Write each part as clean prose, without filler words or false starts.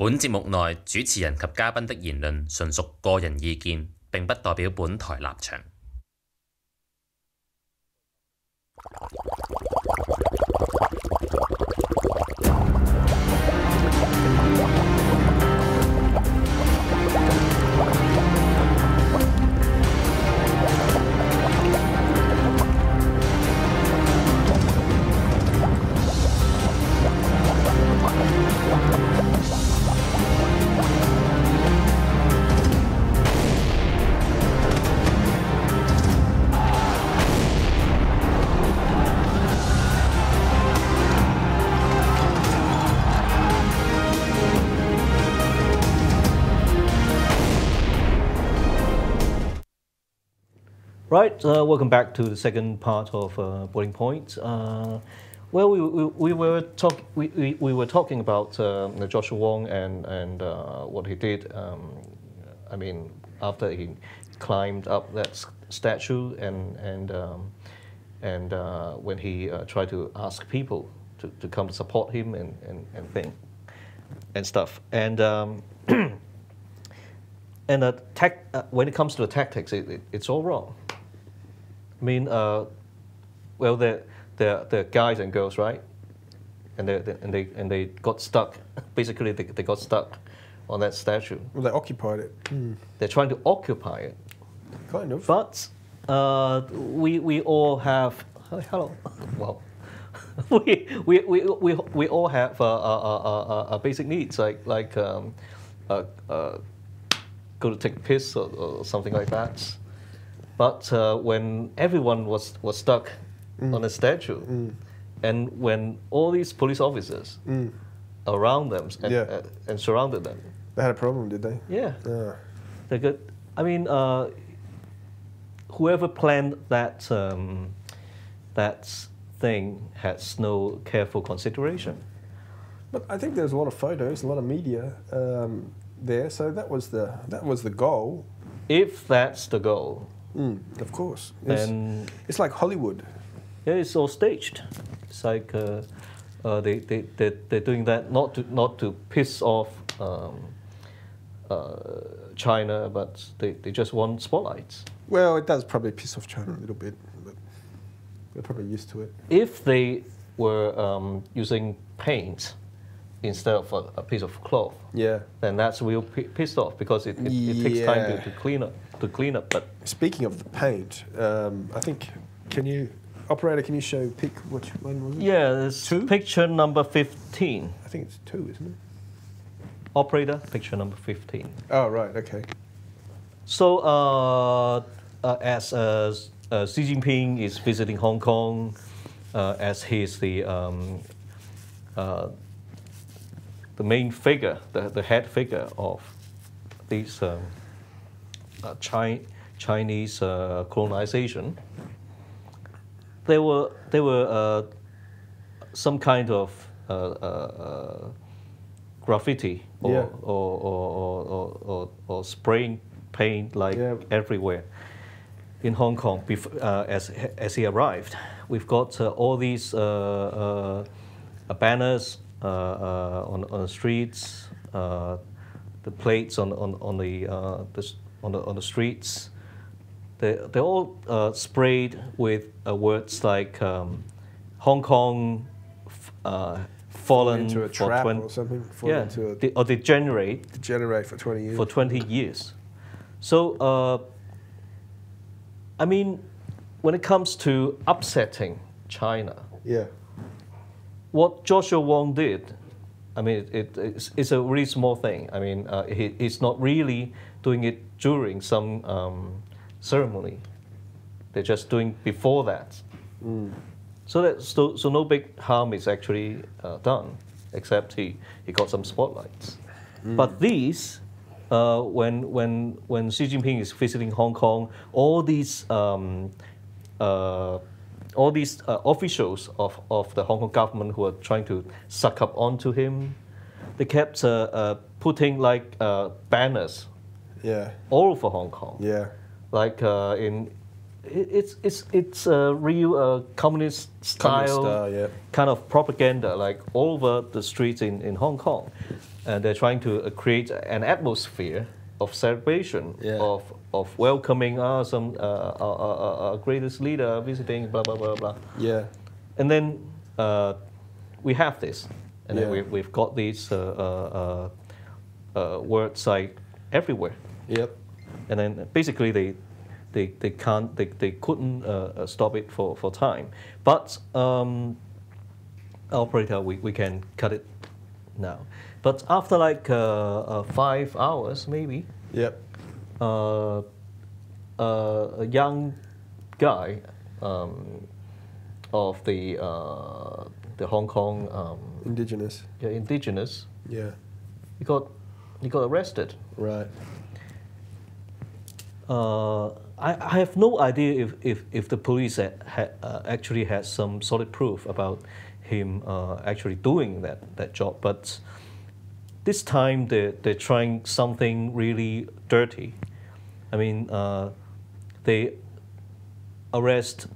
本節目內主持人及嘉賓的言論純屬個人意見，並不代表本台立場。Right, welcome back to the second part of Boiling Point. Well, we were talking about Joshua Wong and what he did. I mean, after he climbed up that statue and when he tried to ask people to come to support him and thing and stuff. And when it comes to the tactics, it's all wrong. I mean, well, they're guys and girls, right? And they got stuck. Basically, they got stuck on that statue. Well, they occupied it. They're trying to occupy it. Kind of. But we all have hello. Well, we all have a basic needs like go to take a piss or something like that. But when everyone was stuck on a statue, and when all these police officers around them and surrounded them, they had a problem, did they? Yeah. They got. I mean, whoever planned that thing has no careful consideration. But I think there's a lot of photos, a lot of media there, so that was the goal. If that's the goal. Of course. It's like Hollywood. Yeah, it's all staged. It's like they're doing that not to piss off China, but they just want spotlights. Well, it does probably piss off China a little bit, but they're probably used to it. If they were using paint instead of a piece of cloth, then that's real pissed off because it takes time to clean up. But speaking of the paint, I think operator, can you show which one was it? Yeah, it's picture number 15. I think it's 2, isn't it? Operator, picture number 15. Oh right, okay. So as Xi Jinping is visiting Hong Kong, as he's the main figure, the head figure of these Chinese colonization, there were some kind of graffiti or spraying paint everywhere in Hong Kong as he arrived. We've got all these banners on the streets, the plates on the streets. They're all sprayed with words like Hong Kong fallen into a trap or something. Or degenerate for 20 years. For 20 years. So I mean, when it comes to upsetting China, what Joshua Wong did, I mean, it's a really small thing. I mean, he's not really doing it during some ceremony. They're just doing before that. So no big harm is actually done, except he got some spotlights. But these, when Xi Jinping is visiting Hong Kong, all these officials of the Hong Kong government who are trying to suck up onto him, they kept putting like banners all over Hong Kong. Like it's a real communist style kind of propaganda, like all over the streets in Hong Kong. and they're trying to create an atmosphere of celebration, of welcoming some greatest leader visiting, blah blah blah blah. Yeah. And then we have this, and then we've got these words like everywhere. Yep. And then basically they couldn't stop it for time. But operator, we can cut it now. But after like 5 hours maybe. Yep. A young guy of the Hong Kong Indigenous. Yeah, indigenous. Yeah. He got arrested. Right. I have no idea if the police actually had some solid proof about him actually doing that job, but this time they're trying something really dirty. I mean, they arrested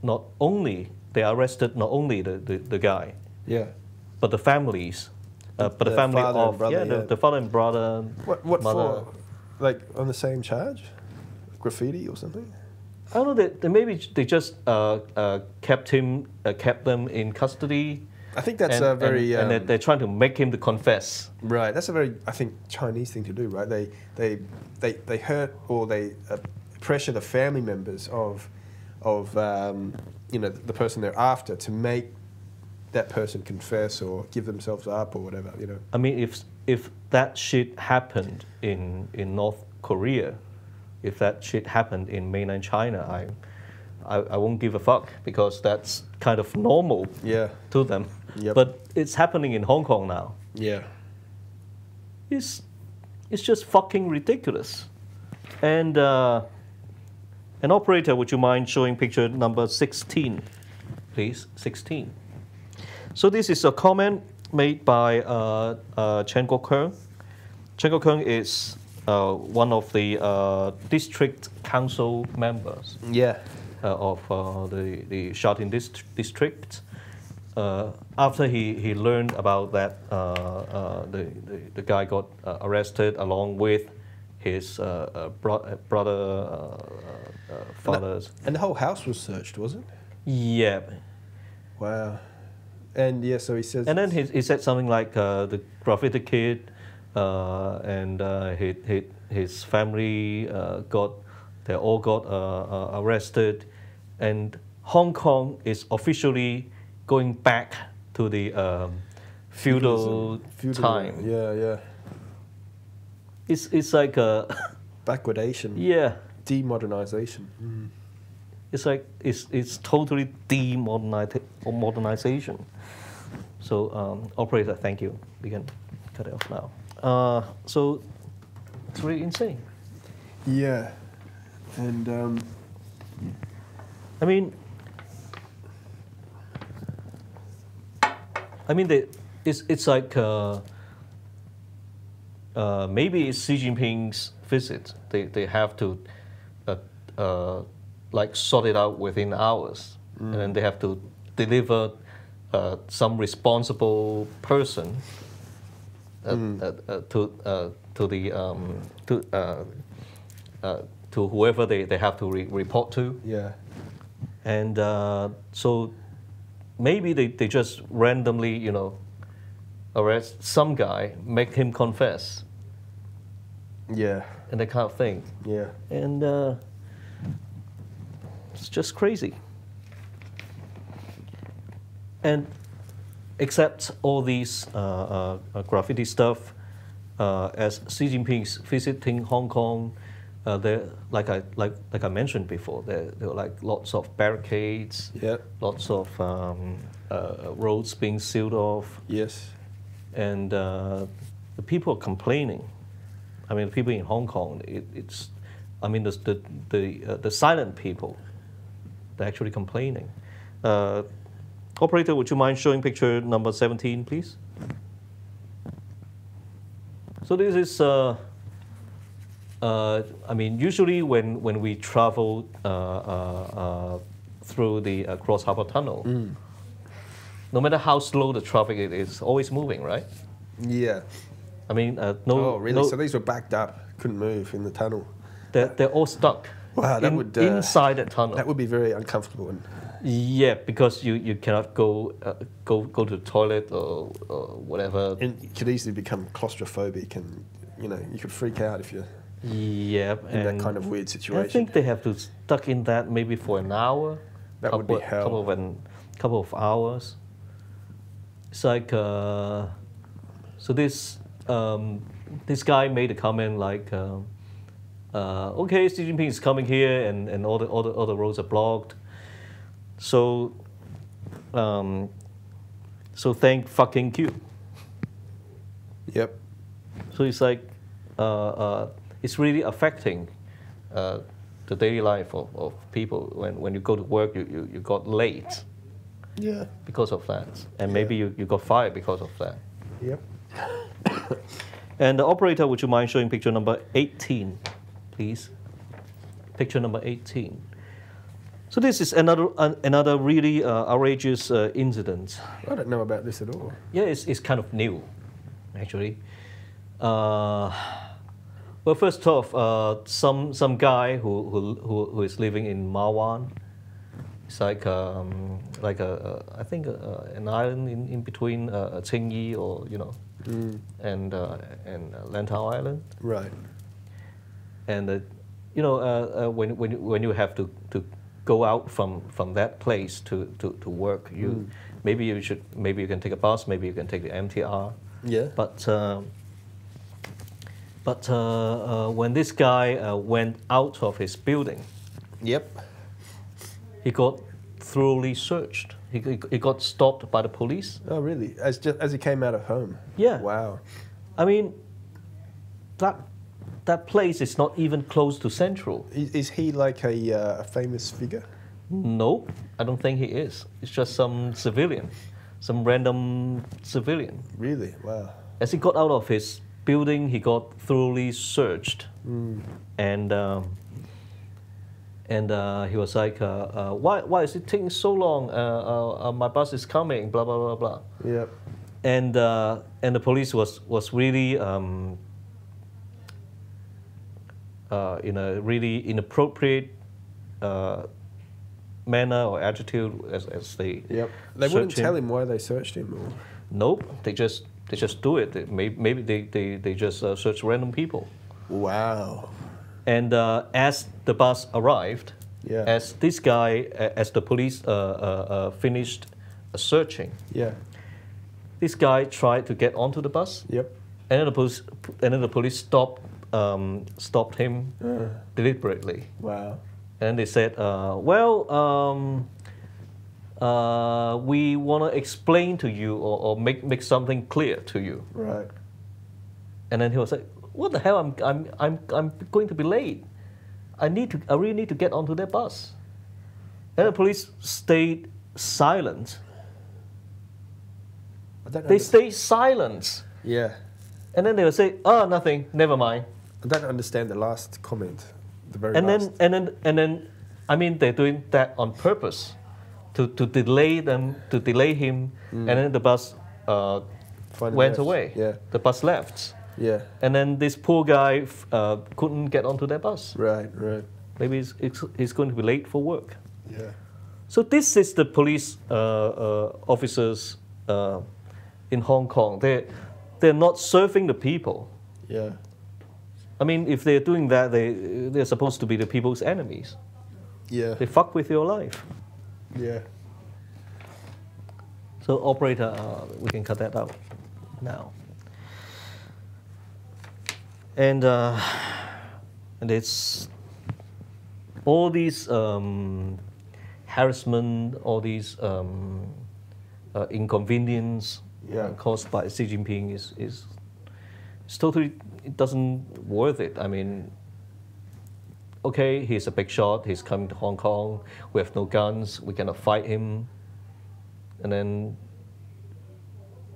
not only the guy, but the families, but the family of the father and brother. What mother. for? Like on the same charge? Graffiti or something? I don't know. Maybe they just kept them in custody. I think that's a very and they're trying to make him to confess. Right. That's a very, I think, Chinese thing to do. Right. They hurt or they pressure the family members of the person they're after to make that person confess or give themselves up or whatever. I mean, if that shit happened in North Korea, if that shit happened in mainland China, I won't give a fuck because that's kind of normal to them. Yep. But it's happening in Hong Kong now. Yeah. It's just fucking ridiculous. And an operator, would you mind showing picture number 16, please? 16. So this is a comment made by Chen Guokeng. Chen Guokeng is one of the district council members of the Sha Tin district. After he learned about that, the guy got arrested along with his brother, fathers. And the whole house was searched, was it? Yeah. Wow. And so he says. And then he said something like the graffiti kid and his family they all got arrested, and Hong Kong is officially going back to the feudal time. Yeah. It's like a backwardation. Yeah. Demodernization. Mm. It's like it's totally demodernization. So operator, thank you. We can cut it off now. So it's really insane. Yeah, and I mean, it's like maybe it's Xi Jinping's visit. They have to like sort it out within hours, and then they have to deliver some responsible person to whoever they have to report to. Yeah. And so maybe they just randomly, arrest some guy, make him confess. Yeah. And that kind of thing. Yeah. And it's just crazy. And except all these graffiti stuff, as Xi Jinping's visiting Hong Kong, there, like I mentioned before, there were like lots of barricades, lots of roads being sealed off. Yes. And the people are complaining. I mean, the people in Hong Kong, it's the silent people, they're actually complaining. Operator, would you mind showing picture number 17, please? So this is, usually when we travel through the Cross Harbour Tunnel, no matter how slow the traffic is, it's always moving, right? Yeah. I mean, no. Oh, really? No, So these were backed up, couldn't move in the tunnel. they're all stuck. Wow, that would inside the tunnel. That would be very uncomfortable. And Yeah, because you cannot go to the toilet or whatever. and you could easily become claustrophobic, and you could freak out if you're Yeah, in that kind of weird situation. I think they have to stuck in that maybe for an hour. That would be hell. Couple of hours. It's like so this guy made a comment like, okay, Xi Jinping is coming here, and all the roads are blocked. So thank fucking you. Yep. So it's like it's really affecting the daily life of people. When you go to work, you got late Yeah. because of that, and maybe you got fired because of that. Yep. And the operator, would you mind showing picture number 18, please? Picture number 18. So this is another really outrageous incident. I don't know about this at all. Yeah, it's kind of new, actually. Well, first off, some guy who is living in Mawan. It's like I think an island in between Qingyi or and Lantau Island. Right. And when you have to go out from that place to work, maybe you can take a bus, maybe you can take the MTR. Yeah. But when this guy went out of his building, Yep. he got thoroughly searched. He got stopped by the police. Oh, really? As he came out of home. Yeah. Wow. I mean, that place is not even close to Central. Is he like a famous figure? No, I don't think he is. It's just some civilian, some random civilian. Really? Wow. As he got out of his building, he got thoroughly searched, and he was like, "Why is it taking so long? My bus is coming." Blah blah blah blah. Yep. And the police was really in a really inappropriate manner or attitude as they. Yep. They wouldn't searched him. tell him why they searched him. Or... Nope. They just do it. Maybe they just search random people. Wow. And as the bus arrived, Yeah. as the police finished searching, Yeah. this guy tried to get onto the bus. Yep. And then the police stopped him deliberately. Wow. And they said, we want to explain to you or make something clear to you. Right. And then he was like, what the hell? I'm going to be late. I really need to get onto that bus. And the police stayed silent. They stayed silent. Yeah. And then they would say, oh, nothing, never mind. I don't understand the last comment. The very And last. then, I mean, they're doing that on purpose to delay him, and then the bus Finally went left. away. Yeah. The bus left. Yeah. And then this poor guy couldn't get onto that bus. Right. Right. Maybe he's going to be late for work. Yeah. So this is the police officers in Hong Kong. They're not serving the people. Yeah. I mean, if they're doing that, they're supposed to be the people's enemies. Yeah. They fuck with your life. Yeah. So operator, we can cut that out now. And it's all these harassment, all these inconvenience caused by Xi Jinping is totally, it doesn't worth it. I mean, okay, he's a big shot. He's coming to Hong Kong. We have no guns. We cannot fight him. And then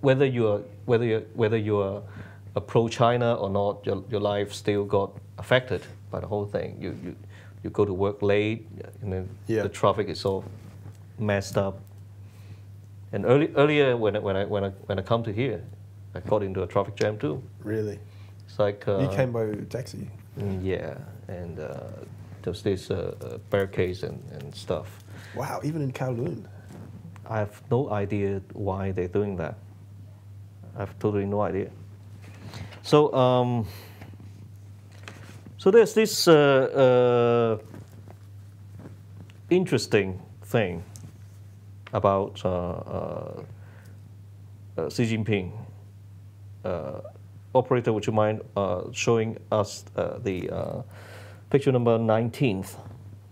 whether you're a pro-China or not, your life still got affected by the whole thing. You go to work late, and then the traffic is all messed up. And earlier when I come to here, got into a traffic jam too. Really? It's like you came by taxi? Yeah, and there's this barricades and stuff. Wow, even in Kowloon? I have no idea why they're doing that. I have totally no idea. So, so there's this interesting thing about Xi Jinping. Operator, would you mind showing us the picture number 19th,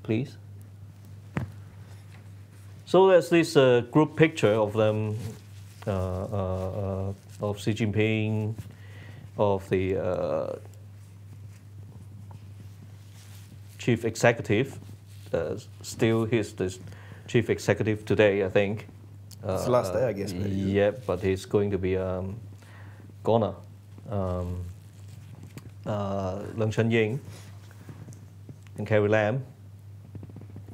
please? So there's this group picture of them, of Xi Jinping, of the chief executive. Still, he's the chief executive today, I think. It's the last day, I guess. Maybe. Yeah, but he's going to be goner. Leung Chun-ying and Carrie Lam.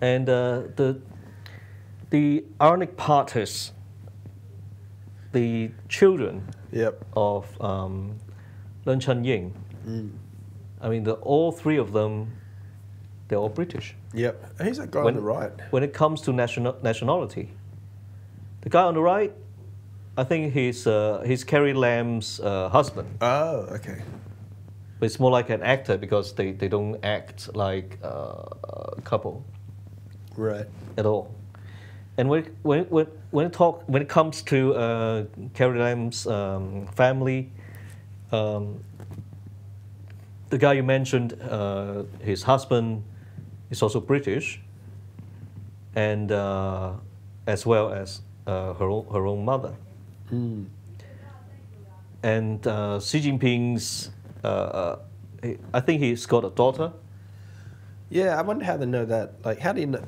And the ironic part is the children of Leung Chun-ying. I mean, all three of them, they're all British. Yep. And who's that guy on the right? When it comes to nationality, the guy on the right, I think he's Carrie Lam's husband. Oh, okay. But it's more like an actor because they don't act like a couple. Right. At all. And when it comes to Carrie Lam's family, the guy you mentioned, his husband is also British, and as well as her own mother. And Xi Jinping's, I think he's got a daughter. Yeah, I wonder how they know that. Like, how do you know?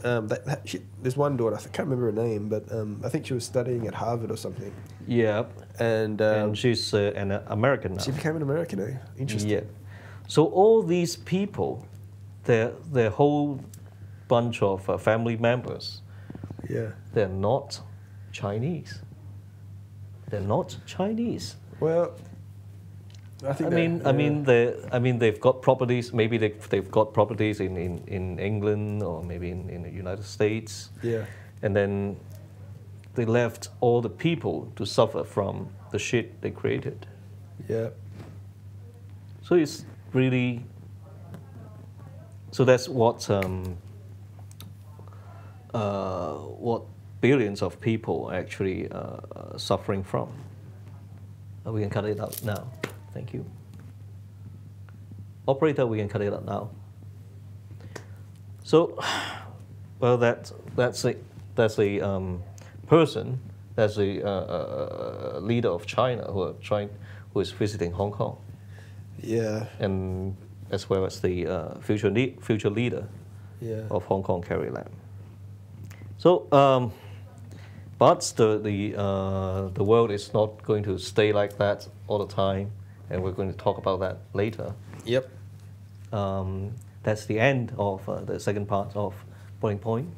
There's one daughter, I can't remember her name, but I think she was studying at Harvard or something. Yeah. And she's an American now. She became an American, eh? Interesting. Yeah. So all these people, their whole bunch of family members, they're not Chinese. They're not Chinese. Well, I think. I mean, they've got properties. Maybe they've got properties in England or maybe in the United States. Yeah. And then they left all the people to suffer from the shit they created. Yeah. So it's really. So that's what billions of people are actually suffering from. We can cut it out now. Thank you. Operator, we can cut it out now. So, well, that's a person, that's the leader of China who is visiting Hong Kong. Yeah. And as well as the future leader of Hong Kong, Carrie Lam. So, but the world is not going to stay like that all the time, and we're going to talk about that later. Yep. That's the end of the second part of Boiling Point.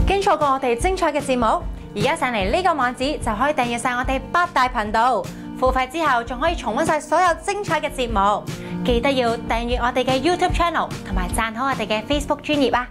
經錯過我哋精彩嘅節目，而家上嚟呢個網址就可以訂閱晒我哋8大頻道，付費之後仲可以重溫晒所有精彩嘅節目。記得要訂閱我哋嘅 YouTube channel 同埋讚好我哋嘅 Facebook 專頁啊！